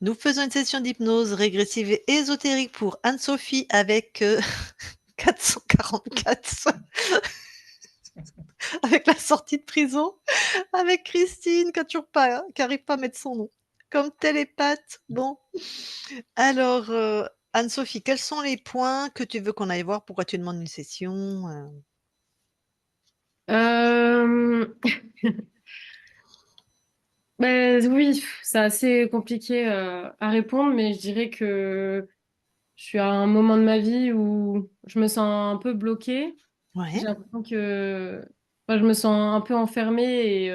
Nous faisons une session d'hypnose régressive et ésotérique pour Anne-Sophie avec, 444 avec la sortie de prison, avec Christine qui arrive pas à mettre son nom. Comme télépathe. Bon, alors, Anne-Sophie, quels sont les points que tu veux qu'on aille voir? Pourquoi tu demandes une session? Euh, oui, c'est assez compliqué à répondre, mais je dirais que je suis à un moment de ma vie où je me sens un peu bloquée. J'ai Ouais. l'impression que je me sens un peu enfermée et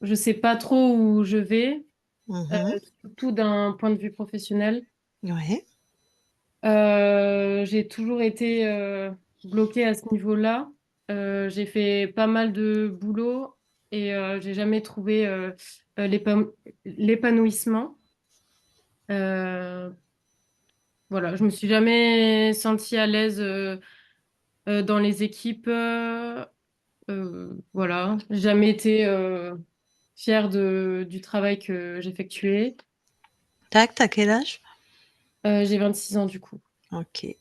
je sais pas trop où je vais, Mmh. surtout d'un point de vue professionnel. Ouais. J'ai toujours été bloquée à ce niveau-là. J'ai fait pas mal de boulot et j'ai jamais trouvé l'épanouissement. Euh, voilà, je me suis jamais sentie à l'aise dans les équipes. Voilà, j'ai jamais été fière du travail que j'effectuais. Tac, tu quel âge? J'ai 26 ans du coup. OK.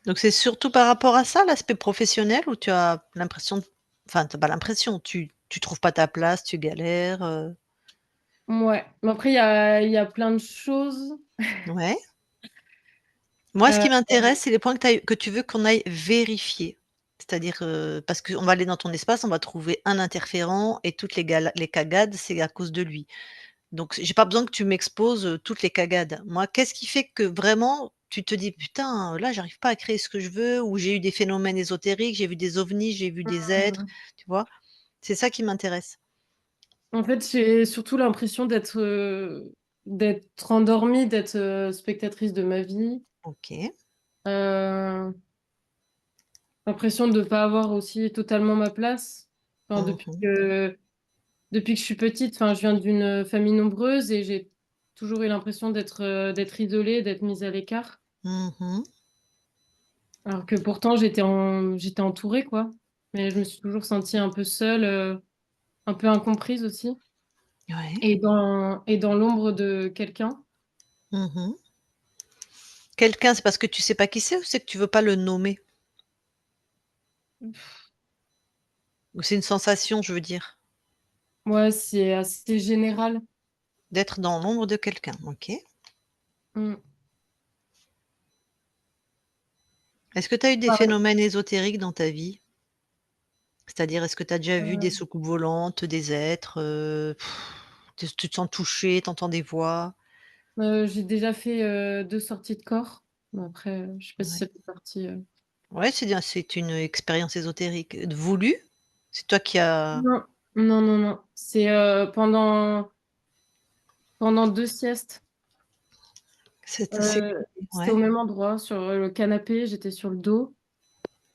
Donc c'est surtout par rapport à ça, l'aspect professionnel, ou tu as l'impression enfin, tu as pas l'impression, tu trouves pas ta place, tu galères, Ouais, mais après il y a plein de choses. Ouais. Moi, ce Euh, qui m'intéresse, c'est les points que tu veux qu'on aille vérifier. C'est-à-dire, parce qu'on va aller dans ton espace, on va trouver un interférent et toutes les cagades, c'est à cause de lui. Donc j'ai pas besoin que tu m'exposes, toutes les cagades. Moi, qu'est-ce qui fait que vraiment tu te dis: «Putain, là, j'arrive pas à créer ce que je veux» ou «J'ai eu des phénomènes ésotériques, j'ai vu des ovnis, j'ai vu des êtres», tu vois? C'est ça qui m'intéresse. En fait, j'ai surtout l'impression d'être endormie, d'être spectatrice de ma vie. OK. Euh, L'impression de ne pas avoir aussi totalement ma place. Enfin, Mmh mh. depuis que je suis petite, enfin, je viens d'une famille nombreuse et j'ai toujours eu l'impression d'être isolée, d'être mise à l'écart. Mmh. Alors que pourtant, j'étais entourée, quoi. Mais je me suis toujours sentie un peu seule, un peu incomprise aussi. Ouais. Et dans l'ombre de quelqu'un. Mmh. Quelqu'un, c'est parce que tu sais pas qui c'est ou c'est que tu veux pas le nommer? Ou c'est une sensation, je veux dire? Ouais, c'est assez général. D'être dans l'ombre de quelqu'un, OK. Mm. Est-ce que tu as eu des Pareil. phénomènes ésotériques dans ta vie? C'est-à-dire, est-ce que tu as déjà vu des Euh, soucoupes volantes, des êtres, tu te sens touché, tu entends des voix? j'ai déjà fait 2 sorties de corps. Bon, après, je sais pas si Ouais. ça fait partie. Ouais, c'est une expérience ésotérique, voulue? C'est toi qui as Non, non, non, non. C'est pendant 2 siestes. c'est C'était ouais. au même endroit, sur le canapé, j'étais sur le dos.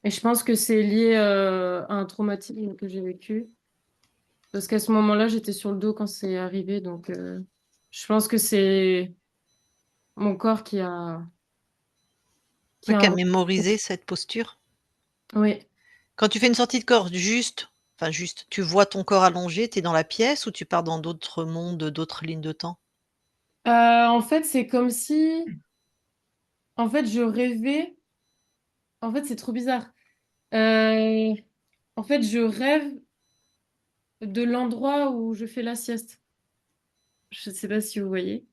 Et je pense que c'est lié à un traumatisme que j'ai vécu. Parce qu'à ce moment-là, j'étais sur le dos quand c'est arrivé. Donc, je pense que c'est mon corps qui Ouais, a qui a un... mémorisé cette posture? Oui. Quand tu fais une sortie de corps, juste, tu vois ton corps allongé, tu es dans la pièce ou tu pars dans d'autres mondes, d'autres lignes de temps? En fait, c'est comme si, en fait, je rêvais. En fait, c'est trop bizarre. Euh, En fait, je rêve de l'endroit où je fais la sieste. Je ne sais pas si vous voyez.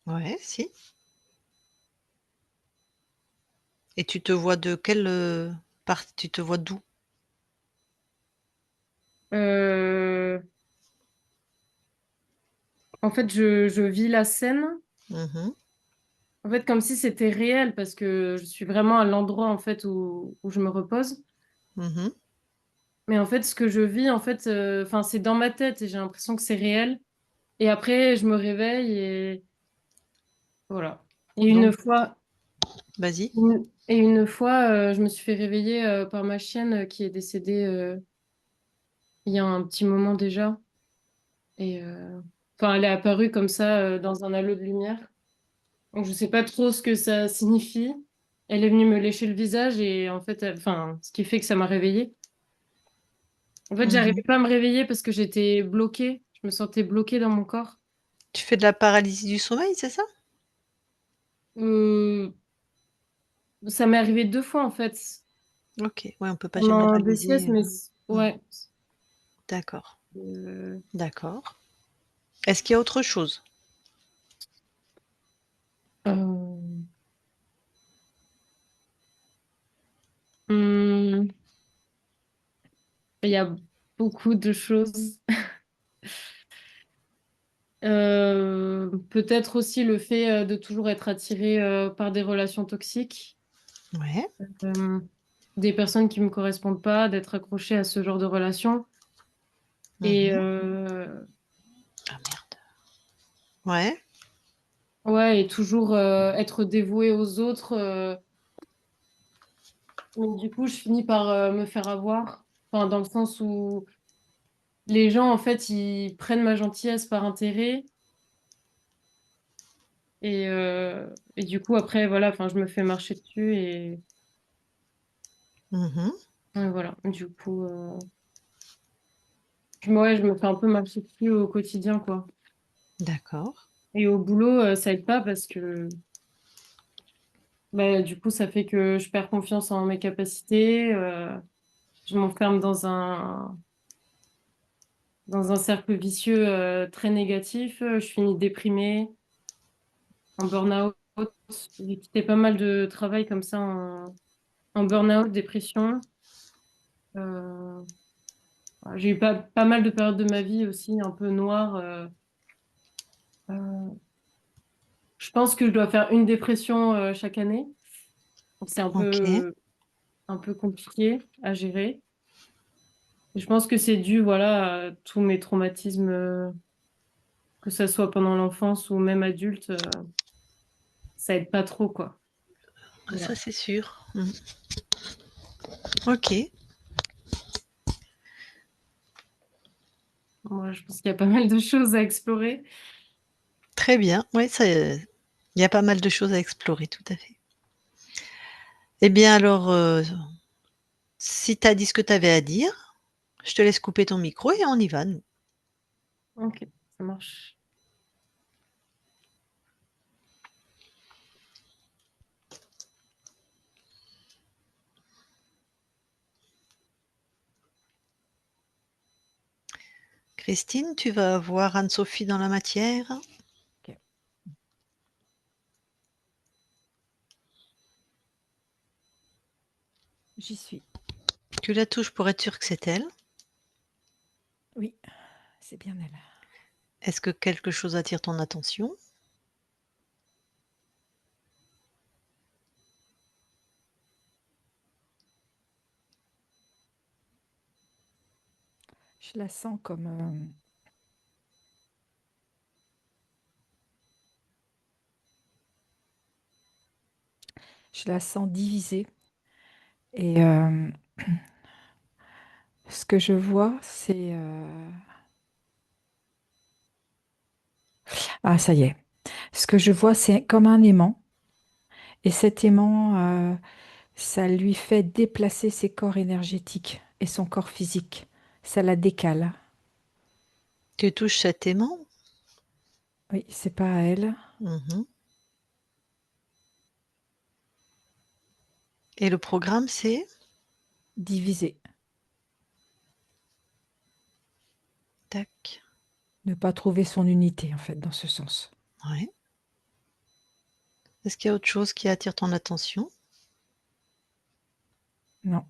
Ouais, si. Et tu te vois de quelle, tu te vois d'où? Euh, En fait, je vis la scène. Mmh mh. En fait, comme si c'était réel parce que je suis vraiment à l'endroit en fait où je me repose. Mmh mh. Mais en fait, ce que je vis, en fait, enfin, c'est dans ma tête et j'ai l'impression que c'est réel. Et après, je me réveille et voilà. Et Donc une fois, vas-y. je me suis fait réveiller par ma chienne qui est décédée il y a un petit moment déjà. Et enfin, elle est apparue comme ça dans un halo de lumière. Donc, je sais pas trop ce que ça signifie. Elle est venue me lécher le visage et en fait, enfin, ce qui fait que ça m'a réveillée. En fait, Mmh mh. j'arrivais pas à me réveiller parce que j'étais bloquée. Je me sentais bloquée dans mon corps. Tu fais de la paralysie du sommeil, c'est ça? Euh, Ça m'est arrivé 2 fois en fait, OK, ouais, on peut pas pendant des siestes, généraliser, mais mmh, ouais. d'accord, Euh, d'accord. Est-ce qu'il y a autre chose? euh, hum, il y a beaucoup de choses. Peut-être aussi le fait de toujours être attiré par des relations toxiques, Ouais. euh, des personnes qui me correspondent pas, d'être accroché à ce genre de relations. Et Mmh. Ah merde. Ouais. ouais, et toujours être dévoué aux autres. Donc, du coup, je finis par me faire avoir. Enfin, dans le sens où les gens, en fait, ils prennent ma gentillesse par intérêt. Et du coup, après, voilà, enfin, je me fais marcher dessus. Mmh. Et voilà, du coup, ouais, je me fais un peu marcher dessus au quotidien, quoi. D'accord. Et au boulot, ça aide pas parce que bah, du coup, ça fait que je perds confiance en mes capacités. Je m'enferme dans un cercle vicieux très négatif. Je finis déprimée, en burn-out. J'ai quitté pas mal de travail comme ça en burn-out, dépression. Euh, j'ai eu pas mal de périodes de ma vie aussi un peu noires. Euh, je pense que je dois faire une dépression chaque année. Donc c'est OK. un peu compliqué à gérer. Et je pense que c'est dû, voilà, à tous mes traumatismes, que ça soit pendant l'enfance ou même adulte, ça aide pas trop, quoi. Ça, Voilà. c'est sûr. Mmh. OK. Moi, je pense qu'il y a pas mal de choses à explorer. Très bien. Oui, il y a pas mal de choses à explorer, tout à fait. Eh bien alors, si tu as dit ce que tu avais à dire, je te laisse couper ton micro et on y va, nous. Ok, ça marche. Christine, tu vas voir Anne-Sophie dans la matière. Ok, j'y suis. Tu la touches pour être sûre que c'est elle. Oui, c'est bien elle. Est-ce que quelque chose attire ton attention? Je la sens comme... je la sens divisée. Et ce que je vois, c'est... Ah, ça y est. Ce que je vois, c'est comme un aimant. Et cet aimant, ça lui fait déplacer ses corps énergétiques et son corps physique. Ça la décale. Tu touches cet aimant? Oui, c'est pas à elle. Mmh. Et le programme, c'est? Divisée. Tac. Ne pas trouver son unité, en fait, dans ce sens. Ouais. Est-ce qu'il y a autre chose qui attire ton attention? Non.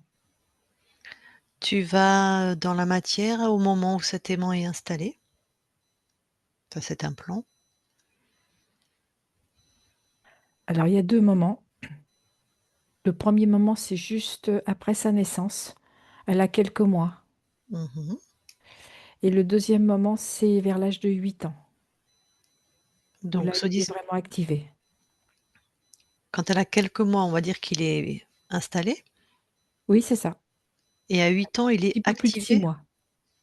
Tu vas dans la matière au moment où cet aimant est installé. Ça, c'est un plan. Alors, il y a 2 moments. Le premier moment, c'est juste après sa naissance. Elle a quelques mois. Mmh. Et le deuxième moment, c'est vers l'âge de 8 ans, où Donc là, se il est dis vraiment activé. quand elle a quelques mois, on va dire qu'il est installé Oui, c'est ça. et à 8 ans, il Un est petit peu plus de six activé? mois.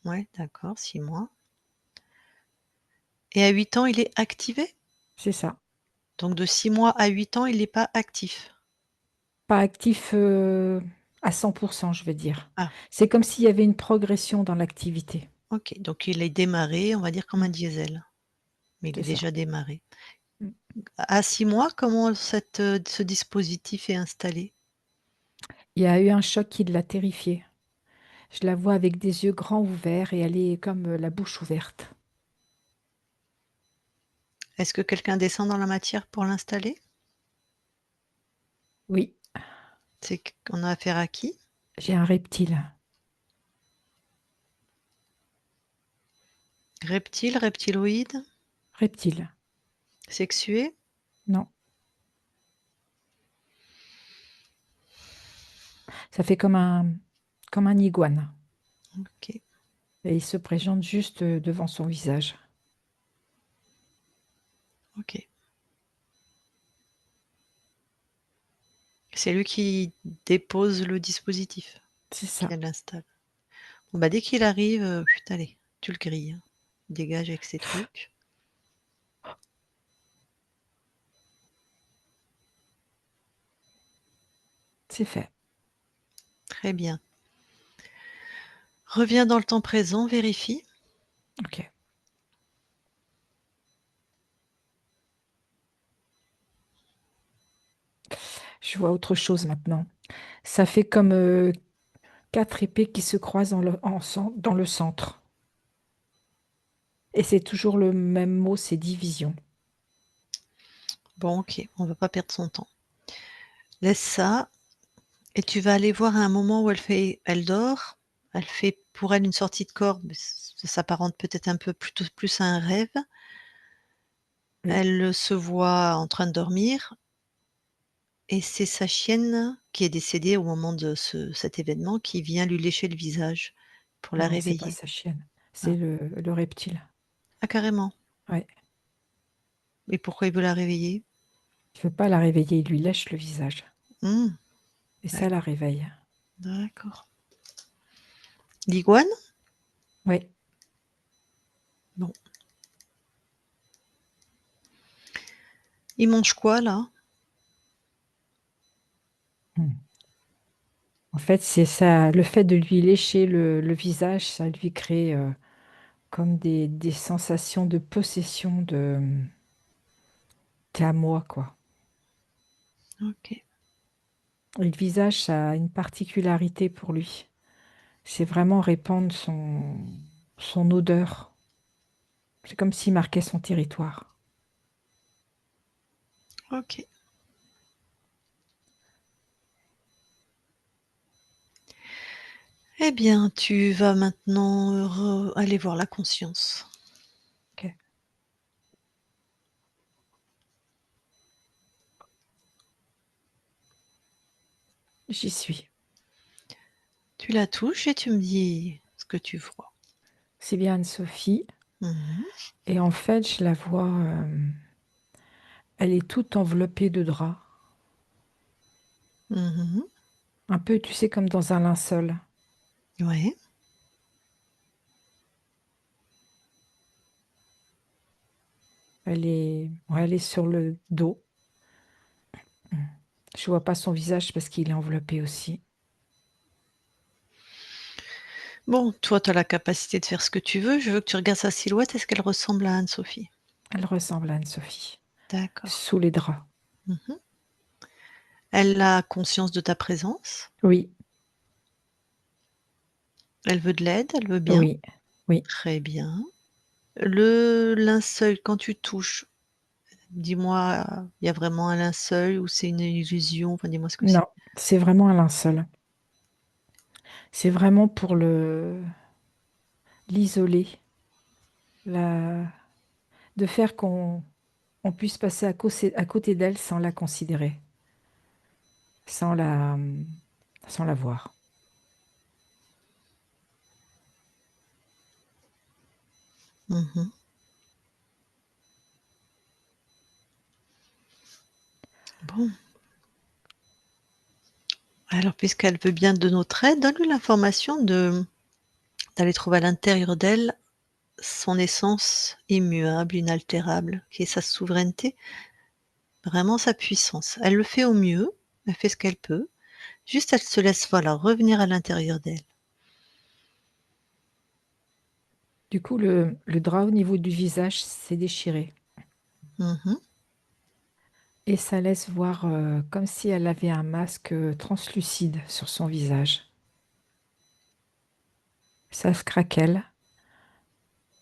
Ouais, d'accord, 6 mois et à 8 ans, il est activé? C'est ça. Donc de 6 mois à 8 ans, il n'est pas actif? Pas actif à 100%, je vais dire. Ah, C'est comme s'il y avait une progression dans l'activité. OK, donc il est démarré, on va dire comme un Mm. diesel. mais il est c'est ça. déjà démarré. Mm. À 6 mois, comment ce dispositif est installé? Il y a eu un choc qui l'a terrifiée. Je la vois avec des yeux grands ouverts et elle est comme la bouche ouverte. Est-ce que quelqu'un descend dans la matière pour l'installer? Oui, C'est qu'on a affaire à qui? j'ai un reptile. Reptile, reptiloïde, Reptile. sexué? Non, ça fait comme un iguane. OK, Et il se présente juste devant son visage. OK. C'est lui qui dépose le dispositif, C'est ça. qui l'installe. Bon, bah, dès qu'il arrive, allez, tu le grilles, hein. Dégage avec ces trucs. C'est fait. Très bien. Reviens dans le temps présent, vérifie. Ok. Je vois autre chose maintenant. Ça fait comme quatre épées qui se croisent dans le centre. Et c'est toujours le même mot, c'est division. Bon, OK, on va pas perdre son temps. Laisse ça et tu vas aller voir à un moment où elle dort, elle fait pour elle une sortie de corps, mais ça s'apparente peut-être un peu plutôt plus à un rêve. Oui. Elle se voit en train de dormir et c'est sa chienne qui est décédée au moment de cet événement qui vient lui lécher le visage pour la Non, c'est pas réveiller. sa chienne. C'est Ah. le reptile. Ah carrément. Ouais. Et pourquoi il veut la réveiller? Il veut pas la réveiller, il lui lèche le visage. Mmh, Et ça la d'accord, réveille. d'accord. L'iguane? Oui. Bon. Il mange quoi là? Hmm. En fait, c'est ça, le fait de lui lécher le visage, ça lui crée comme des sensations de possession de t'es à moi, quoi. OK. Et le visage, ça a une particularité pour lui. C'est vraiment répandre son odeur. C'est comme s'il marquait son territoire. OK. Eh bien, tu vas maintenant, aller voir la conscience. Ok. J'y suis. Tu la touches et tu me dis ce que tu vois. C'est bien Anne-Sophie. Mmh. Et en fait, je la vois, elle est toute enveloppée de draps. Mmh. Un peu, tu sais, comme dans un linceul. Ouais. Ouais, elle est sur le dos. Je vois pas son visage parce qu'il est enveloppé aussi. Bon, toi, tu as la capacité de faire ce que tu veux. Je veux que tu regardes sa silhouette. Est-ce qu'elle ressemble à Anne-Sophie? Elle ressemble à Anne-Sophie. D'accord. Sous les draps. Mmh. Elle a conscience de ta présence? Oui, Elle veut de l'aide? Elle veut bien? oui, oui. Très bien. Le linceul, quand tu touches, dis-moi, il y a vraiment un linceul ou c'est une illusion? Enfin, dis-moi ce que c'est. Non, c'est vraiment un linceul. C'est vraiment pour l'isoler, la, de faire qu'on on puisse passer à côté d'elle sans la considérer, sans la, sans la voir. Mmh. Bon, alors puisqu'elle veut bien de notre aide, donne-lui l'information d'aller trouver à l'intérieur d'elle son essence immuable, inaltérable, qui est sa souveraineté, vraiment sa puissance. Elle le fait au mieux, elle fait ce qu'elle peut, juste elle se laisse, voilà, revenir à l'intérieur d'elle. Du coup, le drap au niveau du visage s'est déchiré. Mmh. Et ça laisse voir comme si elle avait un masque translucide sur son visage. Ça se craquelle.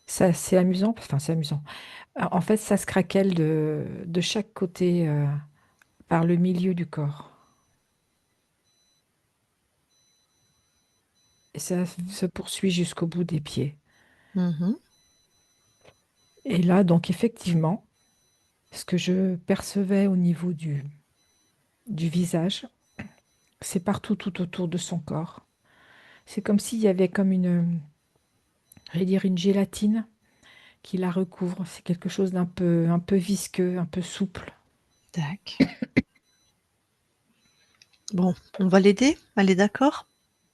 Ça, c'est amusant. Enfin, c'est amusant. En fait, ça se craquelle de chaque côté par le milieu du corps. Et ça se poursuit jusqu'au bout des pieds. Mmh. Et là, donc, effectivement, ce que je percevais au niveau du visage, c'est partout tout autour de son corps. C'est comme s'il y avait comme je vais dire une gélatine qui la recouvre. C'est quelque chose un peu visqueux, un peu souple. Tac. Bon, on va l'aider? Elle est d'accord?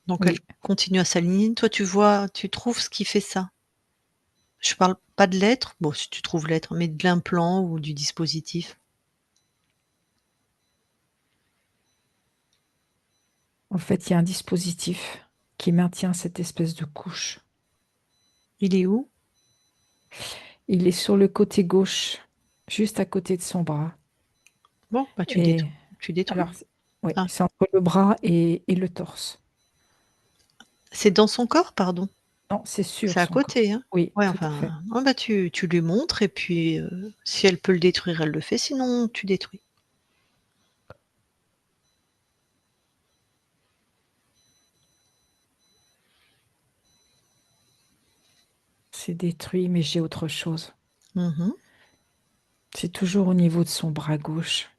Donc elle Oui. continue à s'aligner. Toi, tu trouves ce qui fait ça? Je parle pas de l'être, bon, si tu trouves l'être, mais de l'implant ou du dispositif. En fait, il y a un dispositif qui maintient cette espèce de couche. Il est où? Il est sur le côté gauche, juste à côté de son bras. Bon, bah, Et tu détruis. alors, oui, Ah, c'est entre le bras et le torse. c'est dans son corps, pardon? Non, c'est C'est sur à son corps. côté, hein? Oui, Ouais, tout à fait. enfin, ah bah, tu lui montres et puis, si elle peut le détruire, elle le fait, sinon tu détruis. C'est détruit, mais j'ai autre chose. Mmh. C'est toujours au niveau de son bras gauche.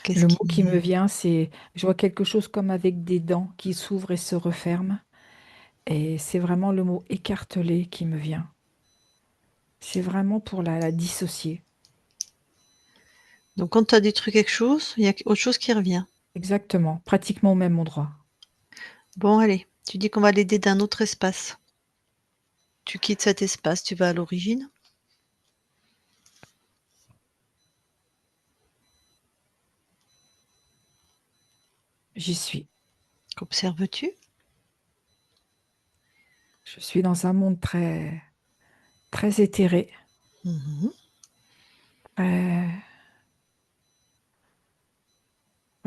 Qu'est-ce Le mot qui qui me vient, c'est, je vois quelque chose comme avec des dents qui s'ouvrent et se referment. Et c'est vraiment le mot écartelé qui me vient. C'est vraiment pour la dissocier. donc quand tu as détruit quelque chose, il y a autre chose qui revient. Exactement, pratiquement au même endroit. Bon, allez, tu dis qu'on va l'aider d'un autre espace. Tu quittes cet espace, tu vas à l'origine. J'y suis. Qu'observes-tu? Je suis dans un monde très, très éthéré, Mmh. très,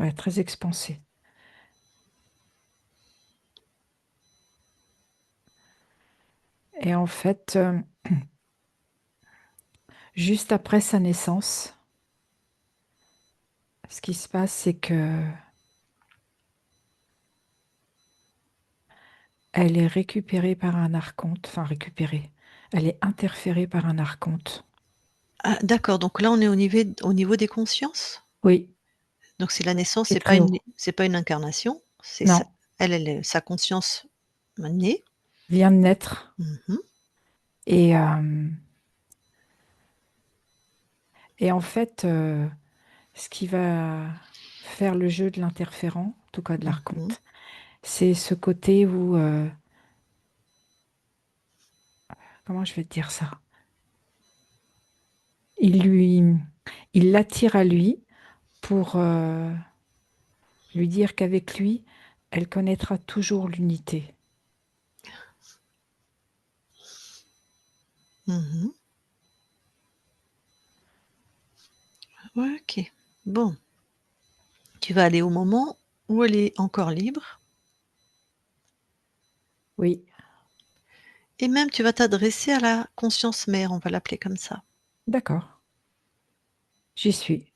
ouais, très expansé. Et en fait, juste après sa naissance, ce qui se passe, c'est que elle est récupérée par un archonte, enfin récupérée. Elle est interférée par un archonte. Ah d'accord, donc là on est au niveau des consciences? Oui, Donc c'est la naissance, c'est très haut. c'est pas une incarnation, c'est Non, sa sa conscience née. vient de naître. Mmh. Et, et en fait, ce qui va faire le jeu de l'interférent, en tout cas de Mmh. l'archonte, c'est ce côté où, comment je vais te dire ça? Il lui, il l'attire à lui pour lui dire qu'avec lui, elle connaîtra toujours l'unité. Mmh. Ouais, OK. Bon, tu vas aller au moment où elle est encore libre Oui, et même tu vas t'adresser à la conscience mère, on va l'appeler comme ça. d'accord, j'y suis.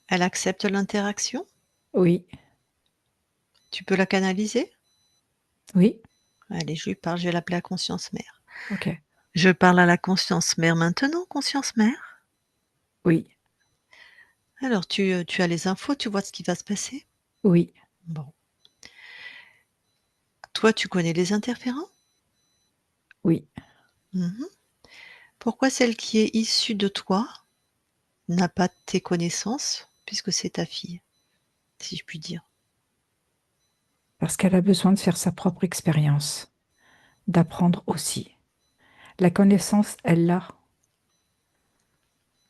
Elle accepte l'interaction? Oui, Tu peux la canaliser? oui, Allez, je lui parle, je vais l'appeler la conscience mère. ok, Je parle à la conscience mère maintenant, conscience mère? oui, Alors tu as les infos, tu vois ce qui va se passer? oui, Bon. Toi, tu connais les interférents? oui, Mmh. Pourquoi celle qui est issue de toi n'a pas tes connaissances? Puisque c'est ta fille, si je puis dire. parce qu'elle a besoin de faire sa propre expérience, d'apprendre aussi. La connaissance, elle l'a.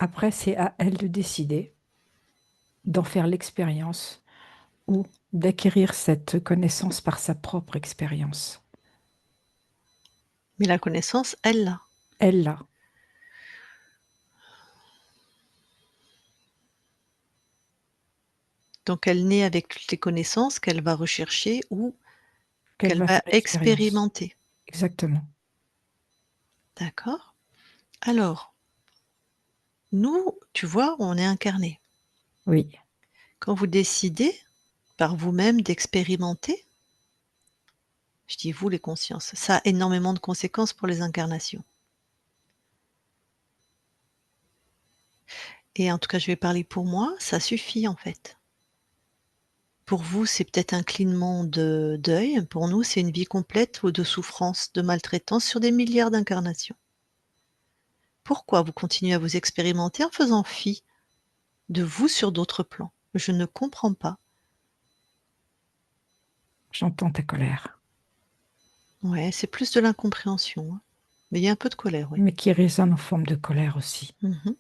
Après, c'est à elle de décider d'en faire l'expérience ou d'acquérir cette connaissance par sa propre expérience. Mais la connaissance, elle l'a. Elle l'a. Donc elle naît avec toutes les connaissances qu'elle va rechercher ou Qu'elle qu'elle va va faire expérience. expérimenter. Exactement. D'accord? Alors, nous, tu vois, on est incarnés. Oui. Quand vous décidez par vous-même d'expérimenter, je dis vous les consciences, ça a énormément de conséquences pour les incarnations. Et en tout cas, je vais parler pour moi, ça suffit en fait. Pour vous, c'est peut-être un clignement de d'œil, pour nous, c'est une vie complète ou de souffrance, de maltraitance sur des milliards d'incarnations. Pourquoi vous continuez à vous expérimenter en faisant fi de vous sur d'autres plans? Je ne comprends pas. J'entends ta colère. Ouais, c'est plus de l'incompréhension, hein, mais il y a un peu de colère, oui. Mais qui résonne en forme de colère aussi. Mmh.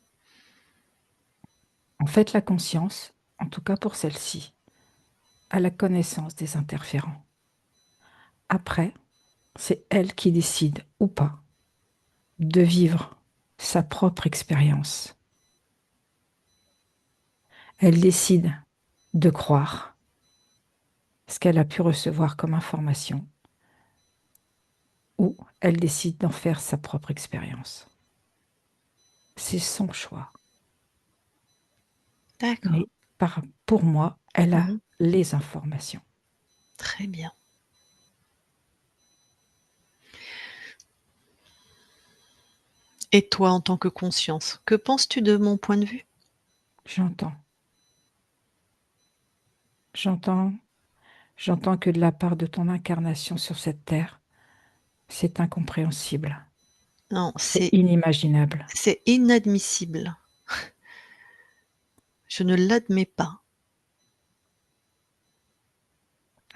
En fait, la conscience, en tout cas pour celle-ci, a la connaissance des interférents. Après, c'est elle qui décide ou pas de vivre sa propre expérience. Elle décide de croire ce qu'elle a pu recevoir comme information ou elle décide d'en faire sa propre expérience. C'est son choix. D'accord. Mais pour moi, elle a Mmh. les informations. Très bien. Et toi, en tant que conscience, que penses-tu de mon point de vue? J'entends. J'entends. J'entends que de la part de ton incarnation sur cette terre, c'est incompréhensible. Non, C'est inimaginable. c'est inadmissible. Je ne l'admets pas.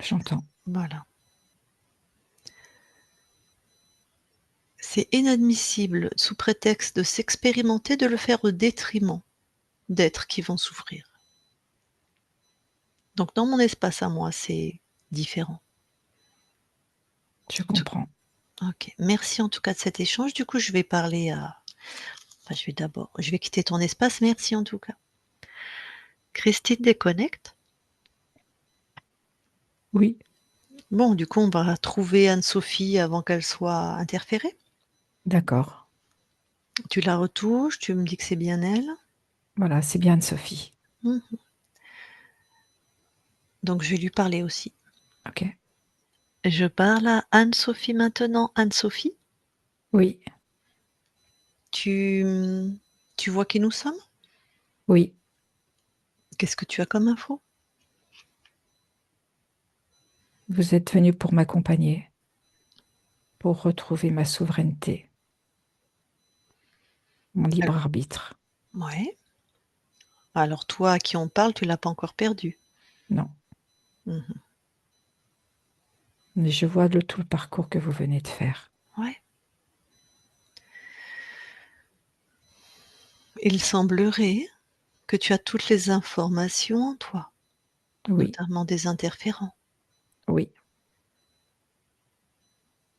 J'entends. Voilà. C'est inadmissible, sous prétexte de s'expérimenter, de le faire au détriment d'êtres qui vont souffrir. Donc dans mon espace à moi, c'est différent. Je En tout comprends. OK. Merci en tout cas de cet échange. Du coup, je vais parler à enfin, je vais quitter ton espace. Merci en tout cas. Christine déconnecte. Oui, Bon, du coup, on va trouver Anne-Sophie avant qu'elle soit interférée. d'accord. Tu la retouches, tu me dis que c'est bien elle. Voilà, c'est bien Sophie. Mmh. Donc je vais lui parler aussi. Ok. Je parle à Anne-Sophie maintenant. Anne-Sophie, Oui, tu, tu vois qui nous sommes? oui. Qu'est-ce que tu as comme info? Vous êtes venu pour m'accompagner, pour retrouver ma souveraineté, mon Al libre arbitre. Ouais. Alors toi à qui on parle, tu l'as pas encore perdu? Non, Mmh. mais je vois tout le parcours que vous venez de faire. Ouais. Il semblerait que tu as toutes les informations en toi, Oui, notamment des interférents. oui.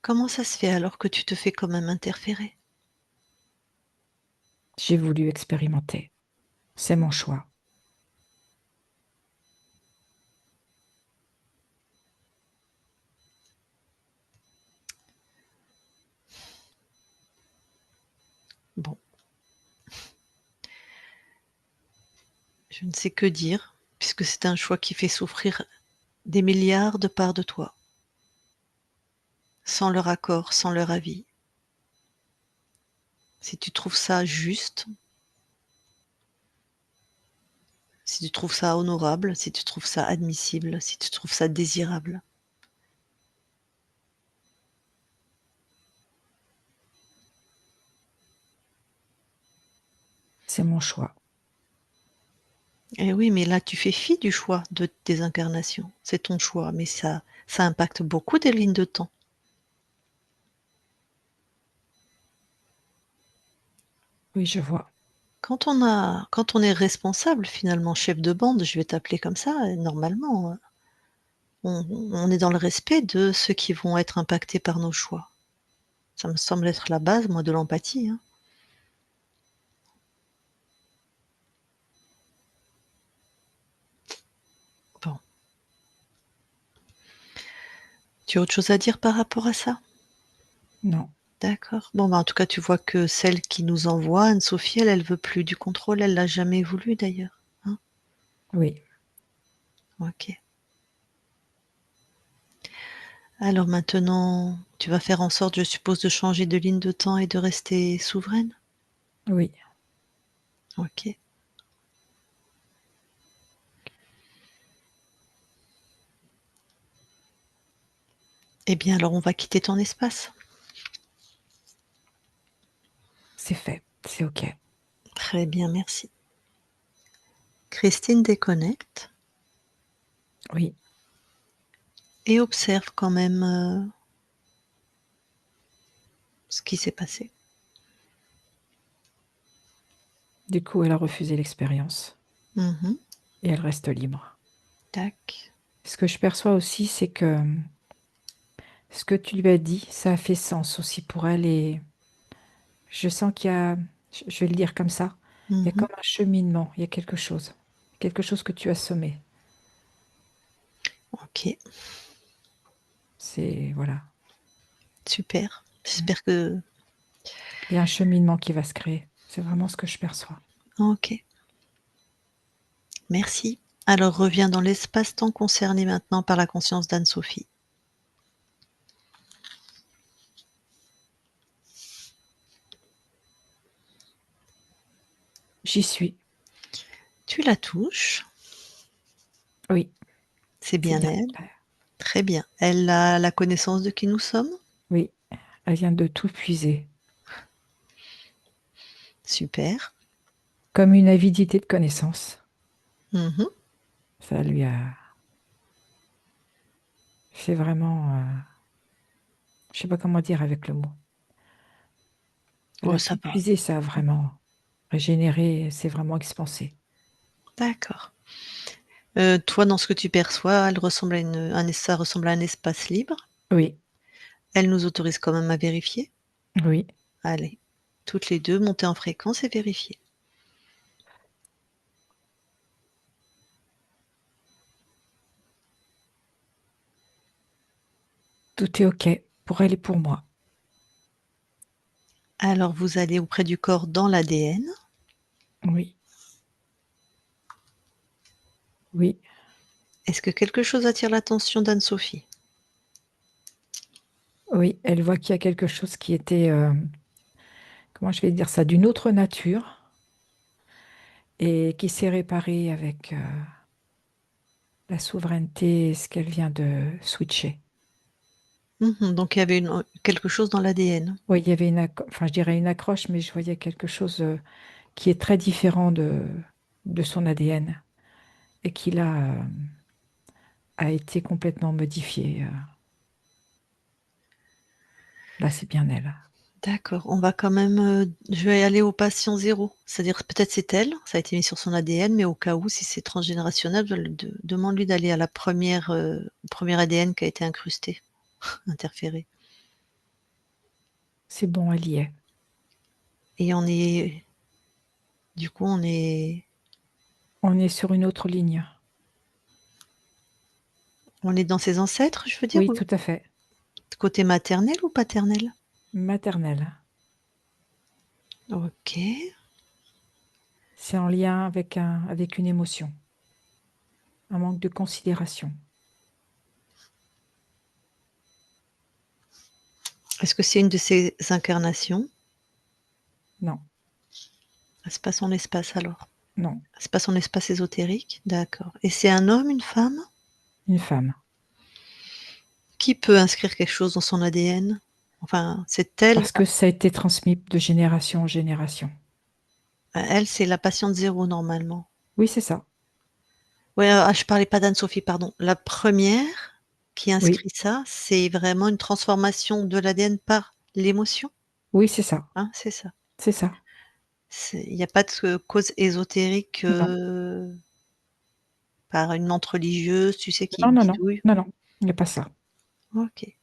Comment ça se fait alors que tu te fais quand même interférer? J'ai voulu expérimenter. C'est mon choix. Bon, je ne sais que dire, puisque c'est un choix qui fait souffrir des milliards de parts de toi, sans leur accord, sans leur avis. Si tu trouves ça juste, si tu trouves ça honorable, si tu trouves ça admissible, si tu trouves ça désirable. C'est mon choix. Eh oui, mais là, tu fais fi du choix de tes incarnations. C'est ton choix, mais ça impacte beaucoup des lignes de temps. Oui, je vois. Quand on est responsable, finalement, chef de bande, je vais t'appeler comme ça, normalement, on est dans le respect de ceux qui vont être impactés par nos choix. Ça me semble être la base, moi, de l'empathie, hein. Bon. Tu as autre chose à dire par rapport à ça? Non. D'accord. Bon, bah, en tout cas, tu vois que celle qui nous envoie, Anne-Sophie, elle veut plus du contrôle, elle l'a jamais voulu d'ailleurs, hein? Oui. OK. Alors maintenant, tu vas faire en sorte, je suppose, de changer de ligne de temps et de rester souveraine? Oui. OK. Eh bien, alors on va quitter ton espace. C'est fait. C'est OK. Très bien, merci. Christine déconnecte Oui. et observe quand même, ce qui s'est passé. Du coup, elle a refusé l'expérience Mmh. et elle reste libre. Tac. Ce que je perçois aussi, c'est que ce que tu lui as dit, ça a fait sens aussi pour elle et je sens qu'il y a, je vais le dire comme ça, il y a Mmh. comme un cheminement, il y a quelque chose que tu as semé. OK, C'est, voilà, super. J'espère que il y a un cheminement qui va se créer. C'est vraiment ce que je perçois. OK, merci. Alors reviens dans l'espace-temps concerné maintenant par la conscience d'Anne-Sophie. J'y suis. Tu la touches, Oui, c'est c'est bien bien elle, clair. très bien. Elle a la connaissance de qui nous sommes? Oui, elle vient de tout puiser. Super. Comme une avidité de connaissances. Mmh. Ça lui a. C'est vraiment. Je sais pas comment dire avec le mot. Elle Oh, a ça tout va. puisé, ça a vraiment régénéré, c'est vraiment expansé. D'accord. Toi, dans ce que tu perçois, elle ressemble à ça ressemble à un espace libre. Oui, Elle nous autorise quand même à vérifier? oui, Allez, toutes les 2, monter en fréquence et vérifier. tout est OK pour elle et pour moi. Alors vous allez auprès du corps dans l'ADN. Oui, oui, Est-ce que quelque chose attire l'attention d'Anne-Sophie? oui, elle voit qu'il y a quelque chose qui était, comment je vais dire ça, d'une autre nature et qui s'est réparé avec la souveraineté, ce qu'elle vient de switcher. Mmh, donc il y avait quelque chose dans l'ADN. Oui, il y avait enfin, je dirais une accroche, mais je voyais quelque chose qui est très différent de son ADN et qui là a été complètement modifié. Là, c'est bien elle. D'accord, on va quand même, je vais aller au patient zéro. C'est-à-dire peut-être c'est elle, ça a été mis sur son ADN, mais au cas où, si c'est transgénérationnel, demande-lui d'aller à la première, au 1er ADN qui a été incrusté, interféré C'est bon, elle y est. et du coup, On est sur une autre ligne. on est dans ses ancêtres, je veux dire, Oui, ou tout à fait. côté maternel ou paternel? Maternelle. OK. C'est en lien avec une émotion, un manque de considération. Est-ce que c'est une de ses incarnations? Non, Ah, c'est pas son espace alors? non, C'est pas son espace ésotérique? D'accord et c'est un homme, une femme? une femme. Qui peut inscrire quelque chose dans son ADN? Enfin, c'est elle, Parce que ça a été transmis de génération en génération. elle, c'est la patiente zéro normalement. Oui, c'est ça. Ouais, je parlais pas d'Anne-Sophie, pardon. La première qui Oui, inscrit ça, c'est vraiment une transformation de l'ADN par l'émotion, oui, c'est ça. hein, c'est ça? C'est ça. Il y a pas de cause ésotérique, Non, par une menthe religieuse, tu sais, qui non, non, non, bidouille? non, non, il n'y a pas ça. OK.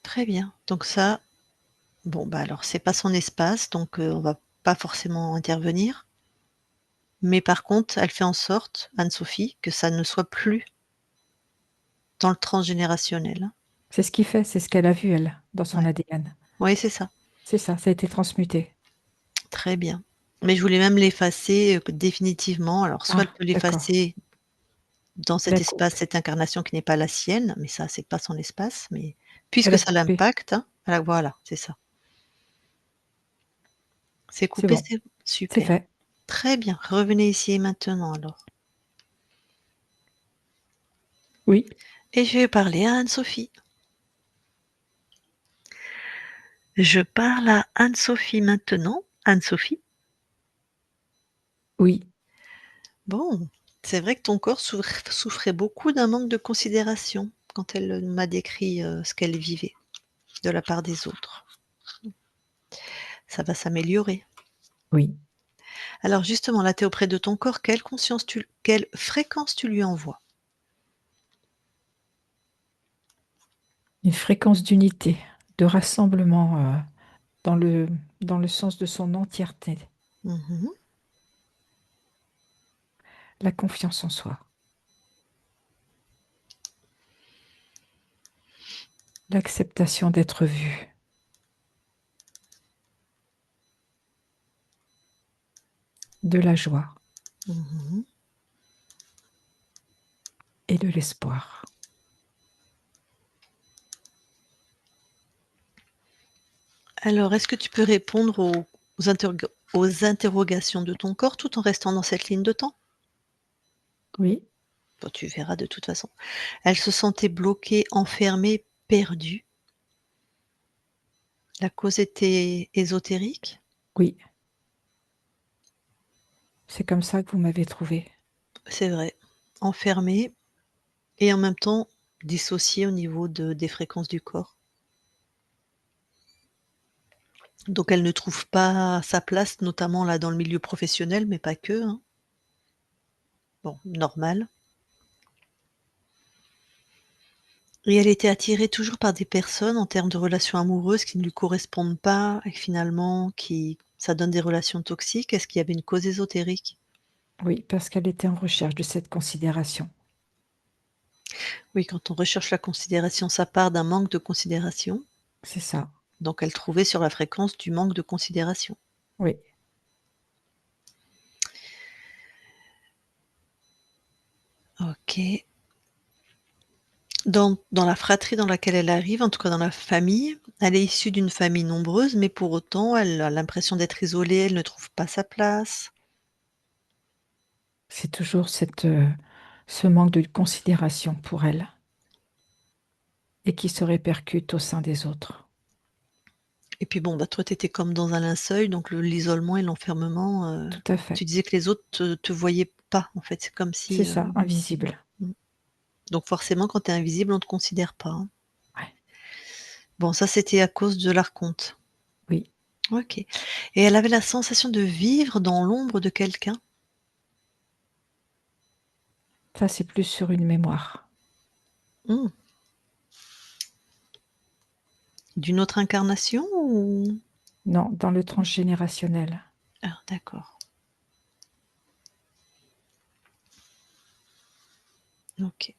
Très bien. Donc ça, bon, bah, alors c'est pas son espace, donc on va pas forcément intervenir. Mais par contre, elle fait en sorte, Anne-Sophie, que ça ne soit plus dans le transgénérationnel, hein. C'est ce qu'il fait, c'est ce qu'elle a vu, elle, dans son Ouais. ADN. Oui, c'est ça. C'est ça a été transmuté. Très bien. Mais je voulais même l'effacer, définitivement. Alors soit elle Ah, peut d'accord. l'effacer dans Elle cet a espace, coupé. cette incarnation qui n'est pas la sienne, mais ça, c'est pas son espace, mais Elle puisque a ça coupé. l'impacte, hein, voilà, c'est ça. C'est C'est coupé, bon. c'est C'est super. fait. Très bien. Revenez ici et maintenant alors. Oui. Et je vais parler à Anne-Sophie. Je parle à Anne-Sophie maintenant. Anne-Sophie? Oui. Bon, c'est vrai que ton corps souffrait beaucoup d'un manque de considération quand elle, m'a décrit, ce qu'elle vivait de la part des autres. Ça va s'améliorer. Oui. Alors justement, là, tu es auprès de ton corps, quelle fréquence tu lui envoies? Une fréquence d'unité, de rassemblement dans dans le sens de son entièreté. Mmh. La confiance en soi. L'acceptation d'être vu. De la joie Mmh. et de l'espoir. Alors, est-ce que tu peux répondre aux interrogations de ton corps tout en restant dans cette ligne de temps? Oui. Bon, tu verras de toute façon. Elle se sentait bloquée, enfermée, perdue. La cause était ésotérique? Oui. C'est comme ça que vous m'avez trouvé. C'est vrai. Enfermée et en même temps dissociée au niveau des fréquences du corps. Donc elle ne trouve pas sa place, notamment là dans le milieu professionnel, mais pas que, hein. Bon, normal. Et elle était attirée toujours par des personnes en termes de relations amoureuses qui ne lui correspondent pas et finalement qui ça donne des relations toxiques. Est-ce qu'il y avait une cause ésotérique? Oui, parce qu'elle était en recherche de cette considération. Oui, quand on recherche la considération, ça part d'un manque de considération, C'est ça. donc elle trouvait sur la fréquence du manque de considération. Oui. OK. Dans la fratrie dans laquelle elle arrive, en tout cas dans la famille, elle est issue d'une famille nombreuse, mais pour autant, elle a l'impression d'être isolée, elle ne trouve pas sa place. C'est toujours ce manque de considération pour elle et qui se répercute au sein des autres. Et puis bon, bah, toi, tu étais comme dans un linceul, donc l'isolement et l'enfermement, Tout à tu fait. disais que les autres te voyaient pas, en fait. C'est comme C'est si, ça, invisible. mmh, donc forcément, quand tu es invisible, on te considère pas, hein. Ouais. Bon, ça, c'était à cause de l'archonte. Oui. OK. Et elle avait la sensation de vivre dans l'ombre de quelqu'un? Ça, c'est plus sur une mémoire. Mmh. D'une autre incarnation ou? Non, dans le transgénérationnel. Ah d'accord. OK.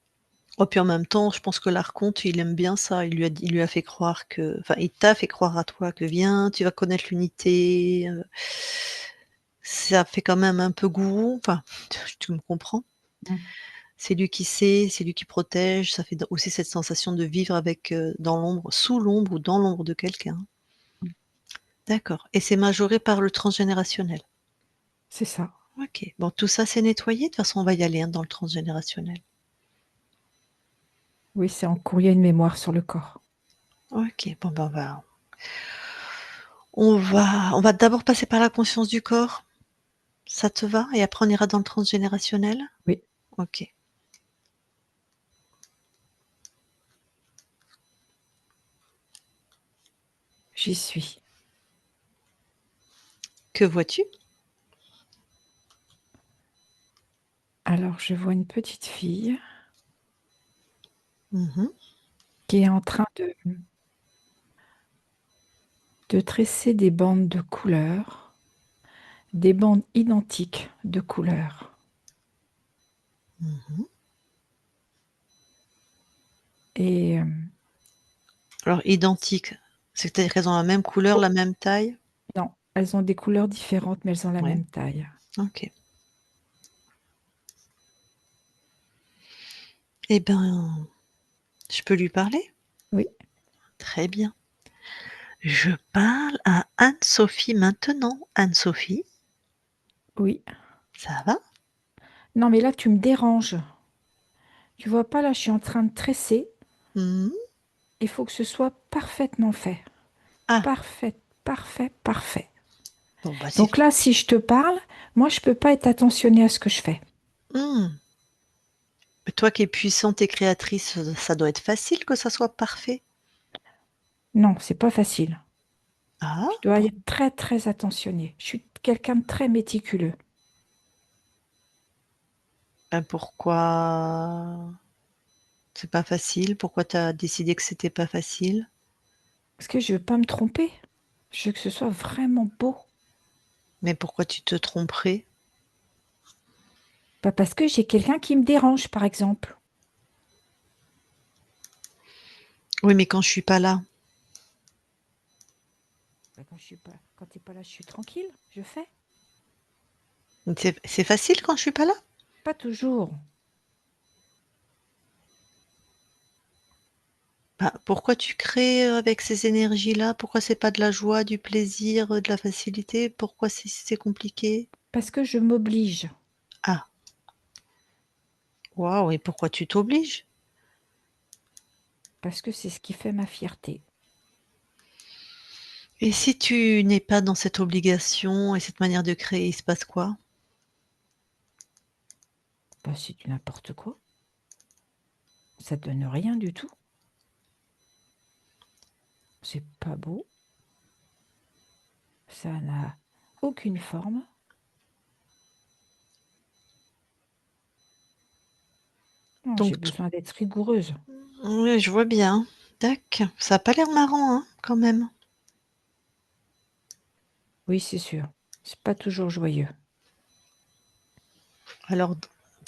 Oh puis en même temps, je pense que l'archonte, il aime bien ça. Il lui a fait croire que enfin, il t'a fait croire à toi que: «Viens, tu vas connaître l'unité», ça fait quand même un peu gourou, enfin, tu me comprends? Mmh. C'est lui qui sait, c'est lui qui protège, ça fait d aussi cette sensation de vivre avec, dans l'ombre, sous l'ombre ou dans l'ombre de quelqu'un. Mmh. D'accord et c'est majoré par le transgénérationnel? C'est ça. OK. Bon, tout ça, c'est nettoyé? De toute façon, on va y aller, hein, dans le transgénérationnel. Oui, c'est en courrier une mémoire sur le corps. OK, bon, ben, on va d'abord passer par la conscience du corps. Ça te va? Et après on ira dans le transgénérationnel? Oui, OK. j'y suis. Que vois-tu? Alors, je vois une petite fille Mmh. qui est en train de tresser des bandes de couleurs, des bandes identiques de couleurs. Mhm. Et Alors, identique, c'est-à-dire qu'elles ont la même couleur, oh, la même taille? non, elles ont des couleurs différentes, mais elles ont la Ouais, même taille. ok. Eh ben, je peux lui parler? Oui, Très bien. Je parle à Anne-Sophie maintenant. Anne-Sophie, oui. ça va? Non, mais là, tu me déranges. Tu vois pas, là, je suis en train de tresser. Mhm. Il faut que ce soit parfaitement fait. Ah, Parfait, parfait, parfait. bon, bah si. Donc là, si je te parle, moi, je peux pas être attentionnée à ce que je fais. Hmm. Toi qui es puissante et créatrice, ça doit être facile que ça soit parfait. Non, c'est pas facile. Ah, Je dois pour- être très, très attentionnée. Je suis quelqu'un de très méticuleux. ben pourquoi c'est pas facile? Pourquoi tu as décidé que c'était pas facile? Parce que je veux pas me tromper. Je veux que ce soit vraiment beau. Mais pourquoi tu te tromperais? Pas parce que j'ai quelqu'un qui me dérange, par exemple. Oui, mais quand je suis pas là. Bah, quand t'es pas là, je suis tranquille. Je fais. C'est facile quand je suis pas là? Pas toujours. Bah, pourquoi tu crées avec ces énergies-là? Pourquoi c'est pas de la joie, du plaisir, de la facilité? Pourquoi c'est compliqué? Parce que je m'oblige. Ah, waouh, et pourquoi tu t'obliges? Parce que c'est ce qui fait ma fierté. Et si tu n'es pas dans cette obligation et cette manière de créer, il se passe quoi? Bah, c'est du n'importe quoi. Ça donne rien du tout. C'est pas beau. Ça n'a aucune forme. Non, j'ai Donc, besoin d'être rigoureuse. oui, je vois bien. Tac, ça a pas l'air marrant, hein, quand même. Oui, c'est sûr. C'est pas toujours joyeux. Alors,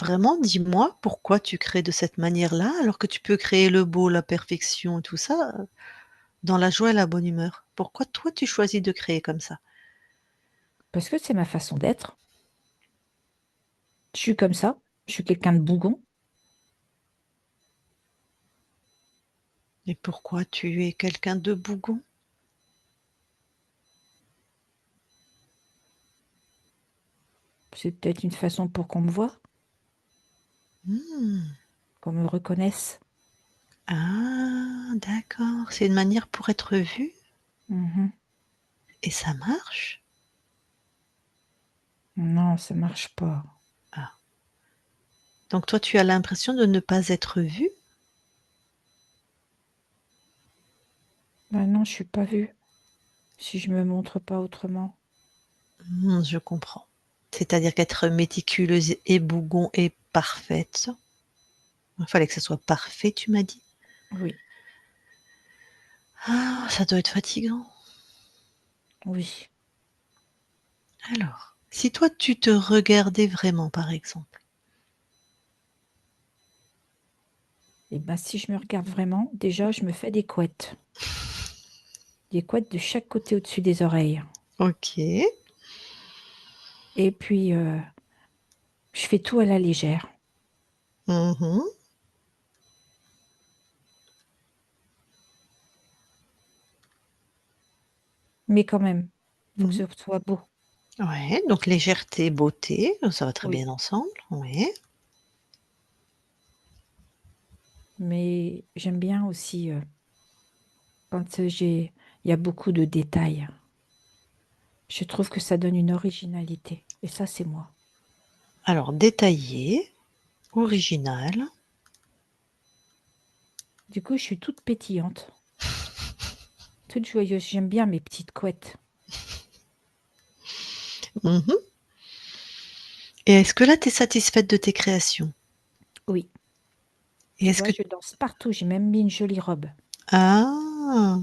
vraiment, dis-moi pourquoi tu crées de cette manière-là, alors que tu peux créer le beau, la perfection et tout ça, dans la joie et la bonne humeur? Pourquoi toi, tu choisis de créer comme ça? Parce que c'est ma façon d'être. Je suis comme ça. Je suis quelqu'un de bougon. Et pourquoi tu es quelqu'un de bougon? C'est peut-être une façon pour qu'on me voie, Mmh. qu'on me reconnaisse. Ah, d'accord, c'est une manière pour être vu Mhm. et ça marche? Non, ça marche pas. Ah, donc toi, tu as l'impression de ne pas être vu? Ben non, je suis pas vue. Si je me montre pas autrement. Mmh, je comprends. C'est-à-dire qu'être méticuleuse et bougon et parfaite, il fallait que ça soit parfait, tu m'as dit? Oui, Ah, ça doit être fatigant. oui. Alors, si toi, tu te regardais vraiment, par exemple, Et ben si je me regarde vraiment, déjà, je me fais des couettes. Des couettes de chaque côté au-dessus des oreilles. OK. Et puis, je fais tout à la légère. Mmh. Mais quand même, faut que Mmh. ce soit beau. Ouais, donc légèreté, beauté, ça va très Oui. bien ensemble, oui. Mais j'aime bien aussi quand il y a beaucoup de détails. Je trouve que ça donne une originalité. Et ça, c'est moi. Alors détaillé, original. Du coup, je suis toute pétillante, toute joyeuse. J'aime bien mes petites couettes. Mmh. Et est-ce que là, tu es satisfaite de tes créations? Oui. Et Tu est-ce vois, que je danse partout. J'ai même mis une jolie robe. ah!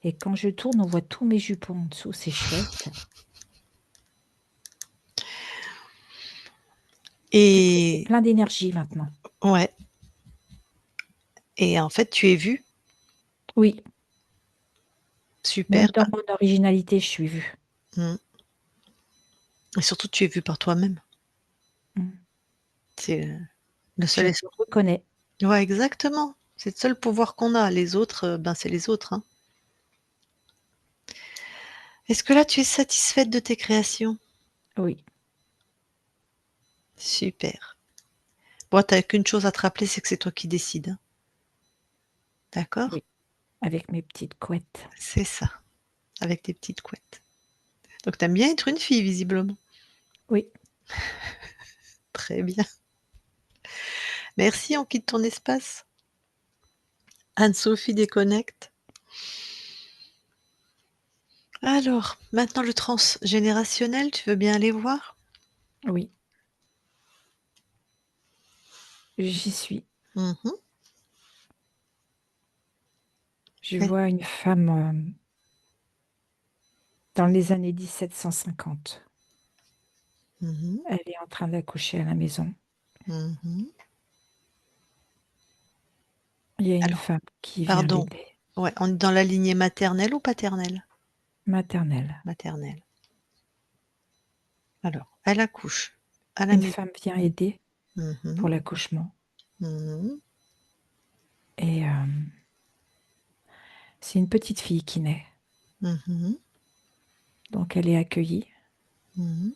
Et quand je tourne, on voit tous mes jupons en dessous. C'est chouette. C'est Et plein d'énergie maintenant. ouais. Et en fait, tu es vue. Oui, même Super. dans mon originalité, je suis vue. Mmh. Et surtout, tu es vue par toi-même. Mm. C'est, le Je seul me es reconnais. ouais, exactement. C'est le seul pouvoir qu'on a. Les autres, ben, c'est les autres, hein. Est-ce que là, tu es satisfaite de tes créations? Oui, Super. Bon, tu as qu'une chose à te rappeler, c'est que c'est toi qui décides, hein. D'accord? oui, avec mes petites couettes. C'est ça, avec tes petites couettes. Donc tu aimes bien être une fille visiblement. Oui, Très bien. Merci, on quitte ton espace. Anne-Sophie déconnecte. Alors, maintenant le transgénérationnel, tu veux bien aller voir? oui, j'y suis. Mmh. Je Ouais. vois une femme dans les années 1750. Mmh. Elle est en train d'accoucher à la maison. Mmh. Il y a une Alors, femme qui vient pardon, l'aider, ouais, on est dans la lignée maternelle ou paternelle? maternelle. Maternelle. Alors, elle accouche à la Une maison. femme vient aider Mmh. pour l'accouchement. Mmh. Et c'est une petite fille qui naît. Mmh. Donc elle est accueillie, Mmh.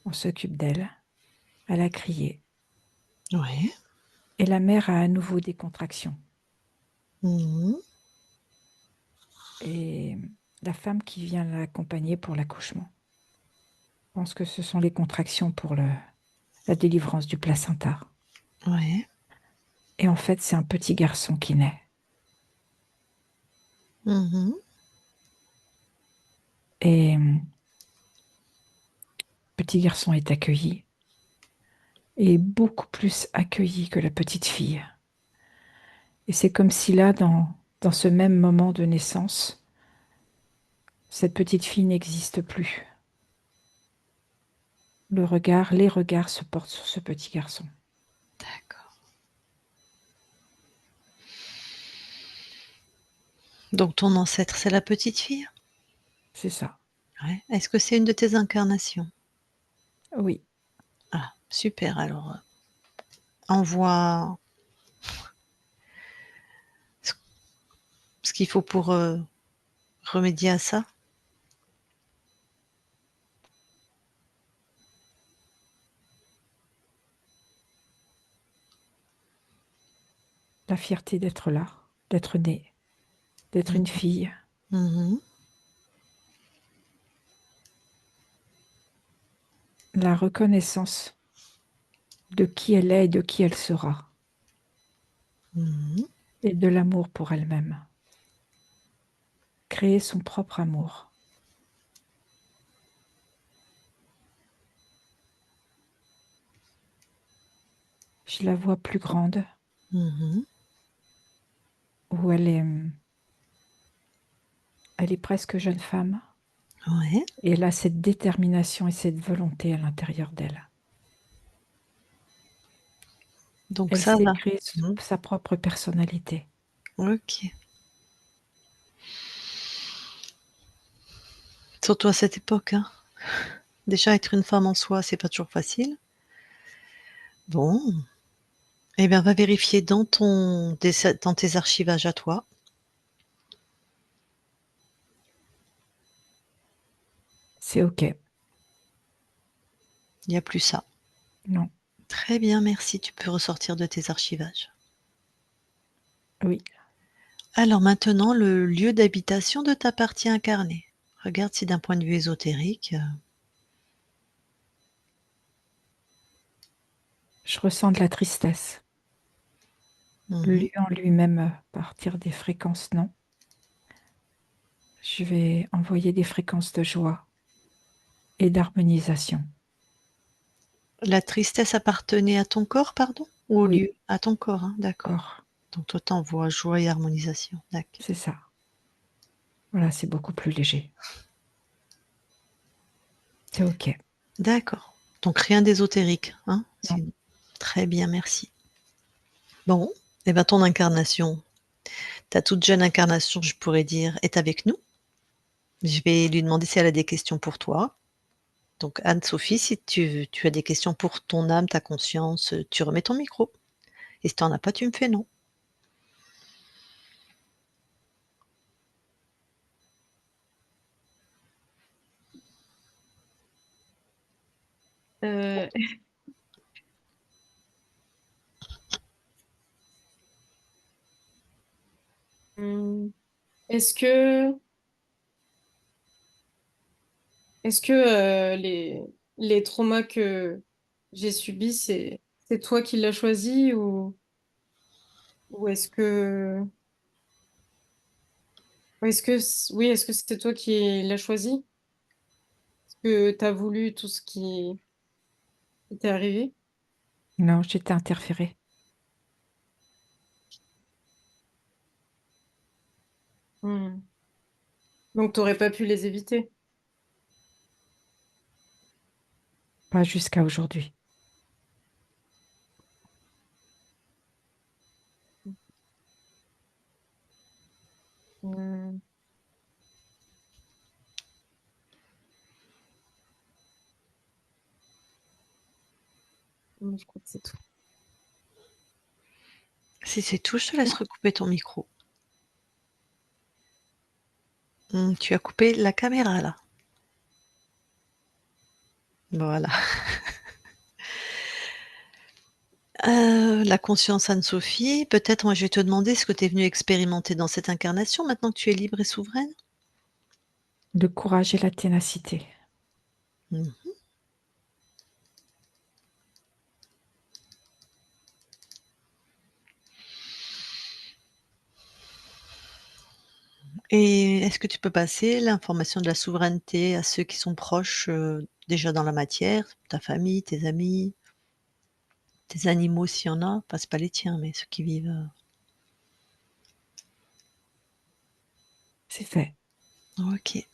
on s'occupe d'elle. Elle a crié. Ouais. Et la mère a à nouveau des contractions. Mmh. Et la femme qui vient l'accompagner pour l'accouchement pense que ce sont les contractions pour la délivrance du placenta. Ouais. Et en fait, c'est un petit garçon qui naît. Mmh. Et petit garçon est accueilli, et beaucoup plus accueilli que la petite fille. Et c'est comme si là, dans ce même moment de naissance, cette petite fille n'existe plus. Les regards se portent sur ce petit garçon. D'accord. Donc ton ancêtre, c'est la petite fille? C'est ça. Ouais. Est-ce que c'est une de tes incarnations? Oui, Ah, super alors, envoie ce qu'il faut pour, remédier à ça. la fierté d'être là, d'être née, d'être une fille, Mmh. la reconnaissance de qui elle est et de qui elle sera, Mmh. et de l'amour pour elle-même. Créer son propre amour. Je la vois plus grande, Mmh. où elle est presque jeune femme, Ouais. et elle a cette détermination et cette volonté à l'intérieur d'elle. Donc Elle ça sait va. créer Mmh. sa propre personnalité. OK. Surtout à cette époque, hein. Déjà être une femme en soi, c'est pas toujours facile. Bon, eh bien, va vérifier dans tes archivages à toi. C'est OK. Il y a plus ça. Non. Très bien, merci, tu peux ressortir de tes archivages. Oui. Alors maintenant, le lieu d'habitation de ta partie incarnée. Regarde si d'un point de vue ésotérique, Je ressens de la tristesse. Le mmh. lieu en lui-même, partir des fréquences, non. Je vais envoyer des fréquences de joie et d'harmonisation. La tristesse appartenait à ton corps, pardon? Ou au Oui, lieu? À ton corps, hein, d'accord. corps. Donc toi, t'envoies joie et harmonisation. D'accord. C'est ça. Voilà, c'est beaucoup plus léger. C'est OK. D'accord. Donc rien d'ésotérique, hein? Non. Très bien, merci. Bon, et ben ton incarnation, ta toute jeune incarnation, je pourrais dire, est avec nous. Je vais lui demander si elle a des questions pour toi. Donc Anne-Sophie, si tu as des questions pour ton âme, ta conscience, tu remets ton micro et si tu en as pas, tu me fais non. Euh, hum, Est-ce que, les traumas que j'ai subis, c'est toi qui l'as choisi ou est-ce que c'est toi qui l'as choisi? Est-ce que tu as voulu tout ce qui t'est arrivé? Non, j'étais interférée. Hmm. Donc t'aurais pas pu les éviter. Pas jusqu'à aujourd'hui. Hmm. Je crois que c'est tout. Si c'est tout, je te laisse recouper ton micro. Tu as coupé la caméra là. Voilà. La conscience Anne-Sophie, peut-être moi je vais te demander ce que tu es venue expérimenter dans cette incarnation maintenant que tu es libre et souveraine? Le courage et la ténacité. Mmh. Et est-ce que tu peux passer l'information de la souveraineté à ceux qui sont proches, déjà dans la matière, ta famille, tes amis, tes animaux s'il y en a? Enfin, c'est pas les tiens, mais ceux qui vivent, C'est fait. OK.